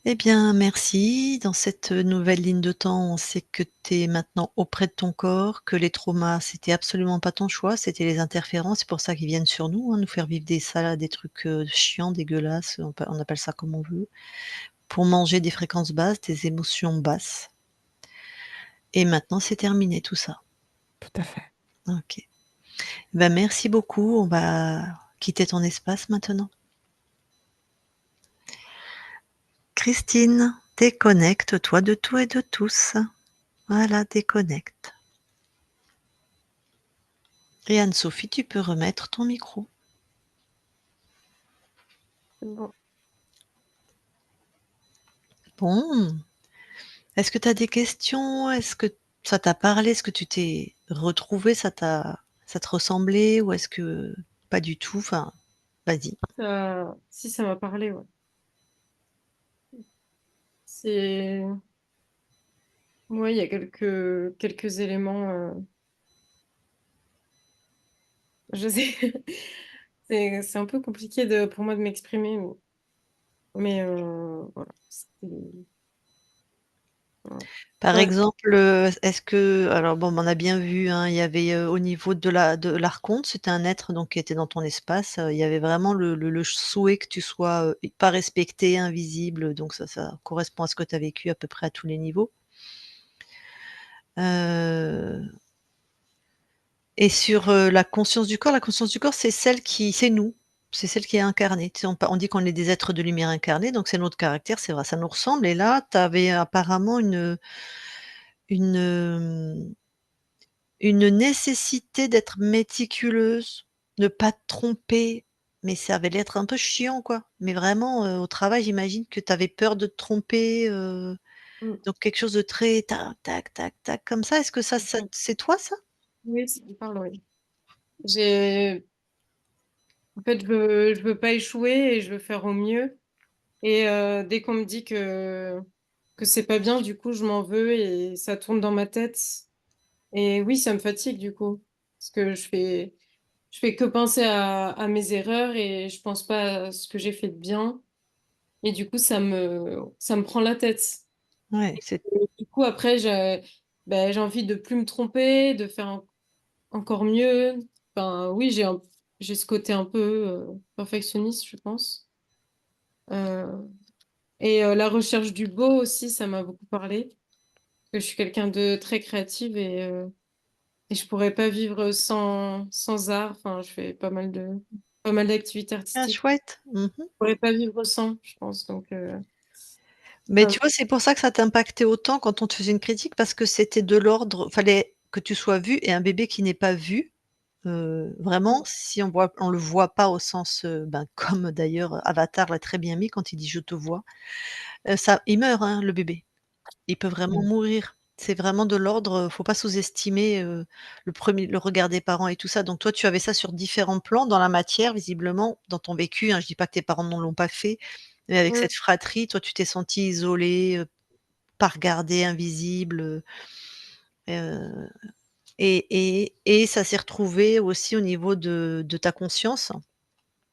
Eh bien, merci. Dans cette nouvelle ligne de temps, on sait que tu es maintenant auprès de ton corps, que les traumas, c'était absolument pas ton choix, c'était les interférences. C'est pour ça qu'ils viennent sur nous, hein, nous faire vivre des salades, des trucs, chiants, dégueulasses, on appelle ça comme on veut, pour manger des fréquences basses, des émotions basses et maintenant c'est terminé tout ça. Tout à fait. OK. Ben, merci beaucoup, on va quitter ton espace maintenant. Christine, déconnecte-toi de tout et de tous. Voilà, déconnecte. Et Anne-Sophie, tu peux remettre ton micro. C'est bon. Bon, est-ce que tu as des questions? Est-ce que ça t'a parlé? Est-ce que tu t'es retrouvée? Ça te ressemblait? Ou est-ce que pas du tout? Enfin, vas-y. Si ça m'a parlé, ouais. C'est, ouais, il y a quelques éléments. Je sais, c'est un peu compliqué pour moi de m'exprimer, mais voilà. Ouais. Par Ouais, exemple, est-ce que alors bon, on a bien vu, hein, il y avait, au niveau de l'archonte, c'était un être donc qui était dans ton espace, il y avait vraiment le souhait que tu sois, pas respecté, invisible, donc ça correspond à ce que tu as vécu à peu près à tous les niveaux. Heu et sur, la conscience du corps, c'est nous, c'est celle qui est incarnée. Tu sais, on dit qu'on est des êtres de lumière incarnés, donc c'est notre caractère, c'est vrai, ça nous ressemble et là, tu avais apparemment une, une nécessité d'être méticuleuse, ne pas te tromper, mais ça avait l'air un peu chiant, quoi. Mais vraiment, au travail, j'imagine que tu avais peur de te tromper, mm, donc quelque chose de très tac, tac, tac, tac, comme ça. Est-ce que ça mm. c'est toi ça? Oui, ça me parle, oui. En fait, je veux pas échouer et je veux faire au mieux. Et dès qu'on me dit que c'est pas bien, du coup, je m'en veux et ça tourne dans ma tête. Et oui, ça me fatigue, du coup. Parce que je fais que penser à mes erreurs et je pense pas à ce que j'ai fait de bien. Et du coup, ça me prend la tête. Ouais, c'est Et du coup, après, j'ai envie de plus me tromper, de faire encore mieux. Enfin, oui, j'ai ce côté un peu perfectionniste, je pense. Euh, la recherche du beau aussi, ça m'a beaucoup parlé. Parce que je suis quelqu'un de très créative et je pourrais pas vivre sans art. Enfin, je fais pas mal d'activités ah artistiques. chouette. Mmh. Je pourrais pas vivre sans, je pense. Donc, Mais ça- tu vois, c'est pour ça que ça t'impactait autant quand on te faisait une critique parce que c'était de l'ordre fallait que tu sois vu et un bébé qui n'est pas vu, vraiment, si on le voit pas au sens, ben, comme d'ailleurs Avatar l'a très bien mis quand il dit: «Je te vois», ça il meurt, hein, le bébé. Il peut vraiment Mmh. mourir. C'est vraiment de l'ordre, faut pas sous-estimer, le regard des parents et tout ça. Donc toi, tu avais ça sur différents plans dans la matière visiblement, dans ton vécu, hein. Je dis pas que tes parents ne l'ont pas fait, mais avec Mm, cette fratrie, toi, tu t'es sentie isolée, pas regardée, invisible, heu et ça s'est retrouvé aussi au niveau de ta conscience.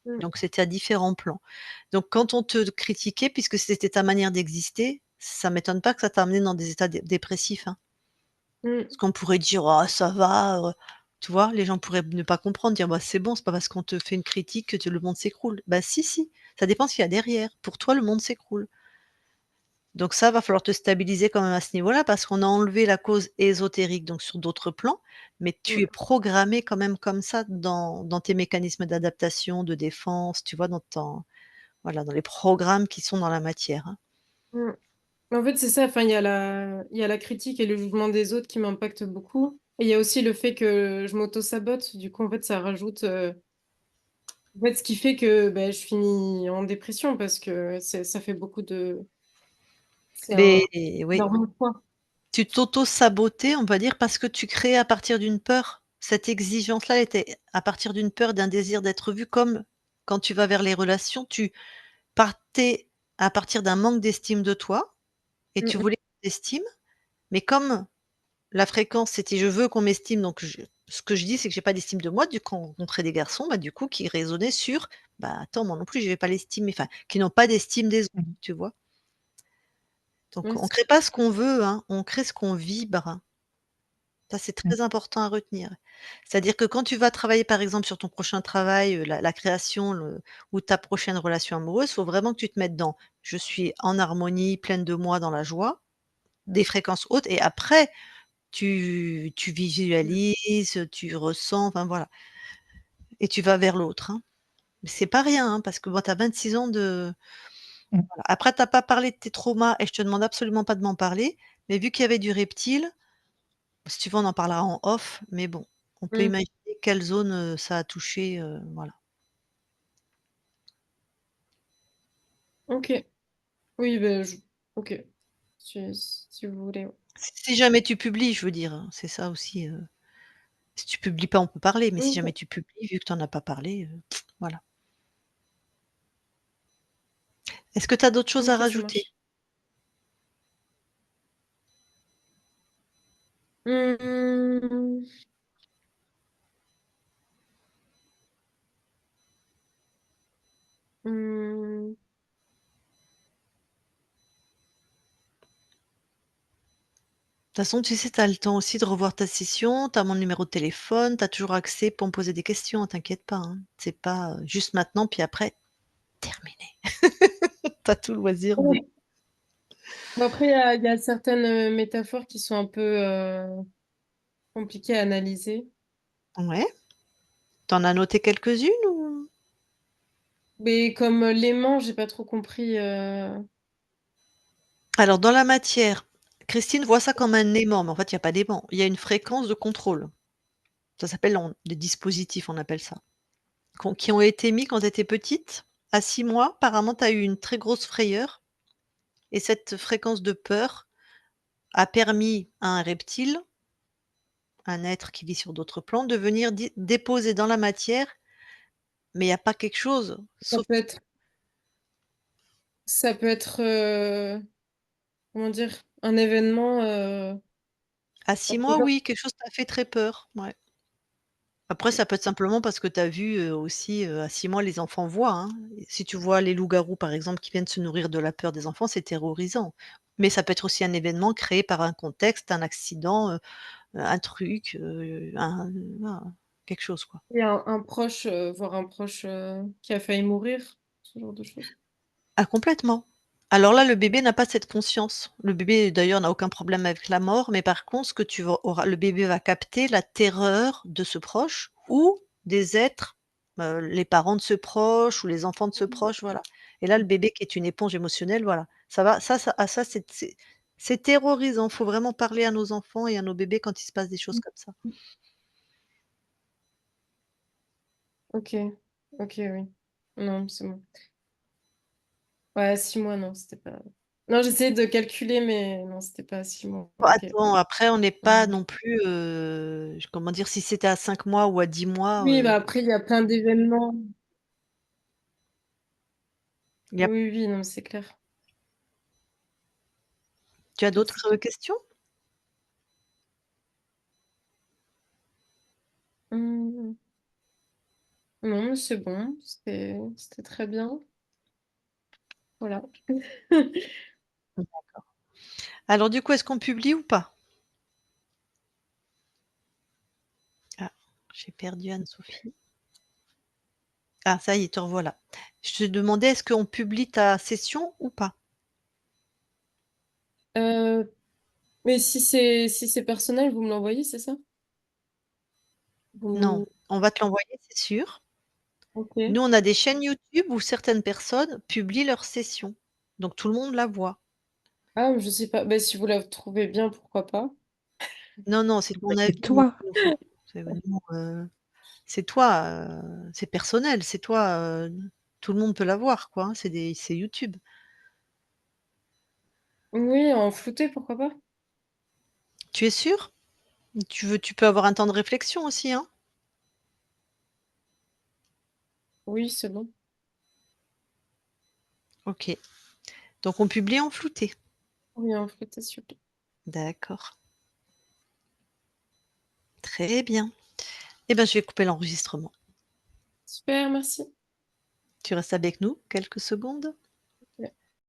mm, Donc c'était à différents plans. Donc quand on te critiquait, puisque c'était ta manière d'exister, ça m'étonne pas que ça t'a amené dans des états dépressifs, hein. Parce mm, qu'on pourrait dire: «Ah ça va», tu vois? Les gens pourraient ne pas comprendre, dire: «Bah, c'est bon, c'est pas parce qu'on te fait une critique que le monde s'écroule». Bah si, si, ça dépend ce qu'il y a derrière. Pour toi, le monde s'écroule. Donc ça, va falloir te stabiliser quand même à ce niveau-là, parce qu'on a enlevé la cause ésotérique, donc sur d'autres plans, mais tu es mm, programmé quand même comme ça dans tes mécanismes d'adaptation, de défense, tu vois? Voilà, dans les programmes qui sont dans la matière, hein. mm. En fait, c'est ça. Enfin, il y a la critique et le jugement des autres qui m'impactent beaucoup. Et il y a aussi le fait que je m'auto-sabote. Du coup, en fait, ça rajoute. En fait, ce qui fait que ben, je finis en dépression parce que ça fait beaucoup de. C'est un Mais oui. énorme poids. Tu t'auto-sabotais, on va dire, parce que tu créais à partir d'une peur. Cette exigence-là était à partir d'une peur, d'un désir d'être vu, comme quand tu vas vers les relations, tu partais à partir d'un manque d'estime de toi et tu Mm, voulais qu'on t'estime, mais comme la fréquence, c'était: «Je veux qu'on m'estime», donc ce que je dis, c'est que j'ai pas d'estime de moi, du coup, quand on rencontrait des garçons, bah, du coup, qui raisonnaient sur: «Bah, attends, moi non plus, je vais pas l'estimer», enfin, qui n'ont pas d'estime des autres, Mmh. tu vois? Donc mm, on crée pas ce qu'on veut, hein, on crée ce qu'on vibre. Ça, c'est Mmh. très important à retenir. C'est-à-dire que quand tu vas travailler, par exemple, sur ton prochain travail, la création, ou ta prochaine relation amoureuse, il faut vraiment que tu te mettes dans: «Je suis en harmonie, pleine de moi, dans la joie», des fréquences hautes et après tu visualises, tu ressens, enfin voilà et tu vas vers l'autre, hein. Mais c'est pas rien, hein, parce que bon, tu as 26 ans de Mmh. voilà. Après tu as pas parlé de tes traumas et je te demande absolument pas de m'en parler, mais vu qu'il y avait du reptile. Si tu veux, on en parlera en off, mais bon, on peut mm. imaginer quelle zone, ça a touché, voilà. Ok. Oui, ben, ok. Si vous voulez. Si jamais tu publies, je veux dire, hein, c'est ça aussi, si tu publies pas, on peut parler, mais si jamais Ok, tu publies, vu que tu en as pas parlé, voilà. Est-ce que tu as d'autres choses à ok, ça rajouter? marche. Hmm, hmm. De toute façon, tu sais, tu as le temps aussi de revoir ta session, tu as mon numéro de téléphone, tu as toujours accès pour me poser des questions, hein, t'inquiète pas, hein. C'est pas, juste maintenant, puis après, terminé. Tu as tout le loisir de Ouais. Bon, après, il y a certaines métaphores qui sont un peu compliquées à analyser. ouais. Tu en as noté quelques-unes ou? Mais comme l'aimant, j'ai pas trop compris. Alors dans la matière, Christine voit ça comme un aimant, mais en fait, il y a pas d'aimant. Il y a une fréquence de contrôle. Ça s'appelle des dispositifs, on appelle ça, qui ont été mis quand tu étais petite. À 6 mois, apparemment, tu as eu une très grosse frayeur et cette fréquence de peur a permis à un reptile, un être qui vit sur d'autres plans, de venir déposer dans la matière, mais il y a pas quelque chose, Ça sauf peut être, ça peut être, comment dire, un événement. à 6 mois, oui, quelque chose t'a fait très peur, ouais. Après, ça peut être simplement parce que tu as vu, aussi, à 6 mois, les enfants voient, hein. Si tu vois les loups-garous, par exemple, qui viennent se nourrir de la peur des enfants, c'est terrorisant. Mais ça peut être aussi un événement créé par un contexte, un accident, un truc, voilà, quelque chose, quoi. Et un proche, voir un proche, qui a failli mourir, ce genre de choses? Ah complètement. Alors là, le bébé n'a pas cette conscience. Le bébé d'ailleurs n'a aucun problème avec la mort, mais par contre, ce que tu vas auras le bébé va capter la terreur de ce proche ou des êtres, les parents de ce proche ou les enfants de ce proche, voilà. Et là, le bébé qui est une éponge émotionnelle, voilà, ça va ça c'est terrorisant. Faut vraiment parler à nos enfants et à nos bébés quand il se passe des choses comme ça. OK. OK, oui. Non, c'est bon. Ouais, 6 mois, non, c'était pas non, j'essayais de calculer, mais non, c'était pas à 6 mois. Bon, OK. attends, après on n'est pas Mmh. non plus, comment dire? Si c'était à 5 mois ou à 10 mois, Oui, bah, après, il y a plein d'événements. il y a Oui, oui, non, c'est clair. tu as C'est d'autres, clair. questions? Mmh. Non, mais c'est bon, c'était très bien. Voilà. D'accord. Alors du coup, est-ce qu'on publie ou pas? Ah, j'ai perdu Anne-Sophie. Ah ça y est, te revoilà. Je te demandais, est-ce qu'on publie ta session ou pas? Heu, mais si c'est personnel, vous me l'envoyez, c'est ça? Non, Vous on va te l'envoyer, c'est sûr. OK. Nous, on a des chaînes YouTube où certaines personnes publient leurs sessions, donc tout le monde la voit. Ah, je sais pas. Bah, si vous la trouvez bien, pourquoi pas? Non, non, c'est ton Bah, avis, c'est nous, toi. il nous faut nous, c'est toi, c'est personnel, c'est toi, tout le monde peut la voir, quoi, hein, c'est YouTube. Oui, en flouté, pourquoi pas? Tu es sûr? Tu peux avoir un temps de réflexion aussi, hein? Oui, c'est bon. OK. Donc on publie en flouté. Oui, en flouté, s'il vous plaît. D'accord. Très bien. Eh ben, je vais couper l'enregistrement. Super, merci. Tu restes avec nous quelques secondes?